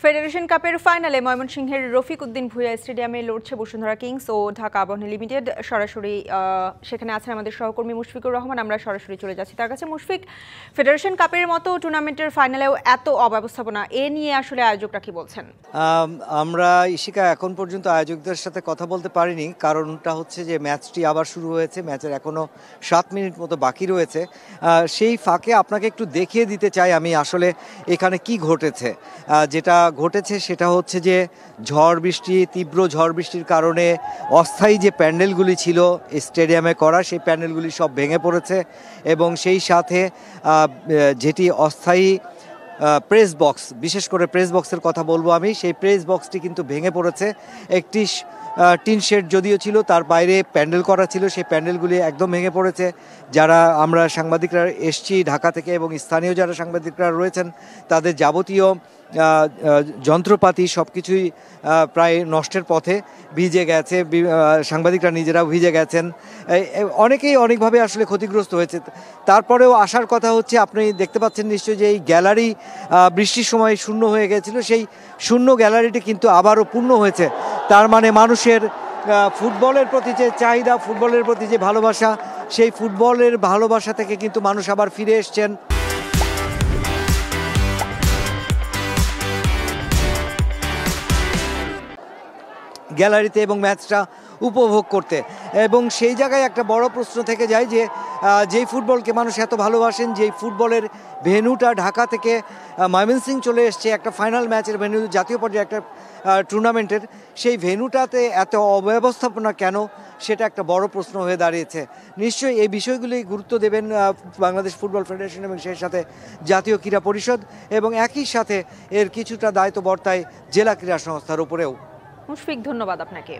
Federation কাপের ফাইনালে ময়মনসিংহের রফিক উদ্দিন ভূঁইয়া স্টেডিয়ামে লড়ছে বসুন্ধরা কিংস ও ঢাকা আবাহনী লিমিটেড। সরাসরি সেখানে আছেন আমাদের সহকর্মী মুশফিকুর রহমান। আমরা সরাসরি চলে যাচ্ছি তার কাছে। মুশফিক, ফেডারেশন কাপের মতো টুর্নামেন্টের ফাইনালেও এত অব্যবস্থাপনা, এ নিয়ে আসলে আয়োজকরা কি বলছেন? আমরা ইশিকা এখন পর্যন্ত আয়োজকদের সাথে কথা বলতে পারিনি। কারণটা হচ্ছে যে ম্যাচটি আবার শুরু হয়েছে, ম্যাচের এখনো 7 মিনিট মতো বাকি রয়েছে। সেই ফাঁকে আপনাকে একটু দেখিয়ে দিতে চাই আমি আসলে এখানে কি ঘটেছে। যেটা ঘটেছে সেটা হচ্ছে যে তীব্র ঝড় বৃষ্টির কারণে অস্থায়ী যে প্যান্ডেলগুলি ছিল স্টেডিয়ামে করা, সেই প্যান্ডেলগুলি সব ভেঙে পড়েছে এবং সেই সাথে যেটি অস্থায়ী প্রেস বক্স, বিশেষ করে প্রেস বক্সের কথা বলবো আমি, সেই প্রেস বক্সটি কিন্তু ভেঙে পড়েছে। একটি টিন শেড যদিও ছিল, তার বাইরে প্যান্ডেল করা ছিল, সেই প্যান্ডেলগুলি একদম ভেঙে পড়েছে। যারা আমরা সাংবাদিকরা এসছি ঢাকা থেকে এবং স্থানীয় যারা সাংবাদিকরা রয়েছেন তাদের যাবতীয় যন্ত্রপাতি সব কিছুই প্রায় নষ্টের পথে, ভিজে গেছে। সাংবাদিকরা নিজেরাও ভিজে গেছেন। অনেকেই অনেকভাবে আসলে ক্ষতিগ্রস্ত হয়েছে। তারপরেও আসার কথা হচ্ছে, আপনি দেখতে পাচ্ছেন নিশ্চয়ই যে এই গ্যালারি বৃষ্টির সময় শূন্য হয়ে গেছিল, সেই শূন্য গ্যালারিটি কিন্তু আবারও পূর্ণ হয়েছে। তার মানে মানুষের ফুটবলের প্রতি যে চাহিদা, ফুটবলের প্রতি যে ভালোবাসা, সেই ফুটবলের ভালোবাসা থেকে কিন্তু মানুষ আবার ফিরে এসছেন গ্যালারিতে এবং ম্যাচটা উপভোগ করতে। এবং সেই জায়গায় একটা বড় প্রশ্ন থেকে যায় যে যেই ফুটবলকে মানুষ এত ভালোবাসেন, যেই ফুটবলের ভেন্যুটা ঢাকা থেকে ময়মনসিংহ চলে এসছে একটা ফাইনাল ম্যাচের ভেন্যু, জাতীয় পর্যায়ে একটা টুর্নামেন্টের, সেই ভেন্যুটাতে এত অব্যবস্থাপনা কেন, সেটা একটা বড় প্রশ্ন হয়ে দাঁড়িয়েছে। নিশ্চয়ই এই বিষয়গুলি গুরুত্ব দেবেন বাংলাদেশ ফুটবল ফেডারেশন এবং সেই সাথে জাতীয় ক্রীড়া পরিষদ, এবং একই সাথে এর কিছুটা দায়িত্ব বর্তায় জেলা ক্রীড়া সংস্থার উপরেও। মুশফিক, ধন্যবাদ আপনাকে।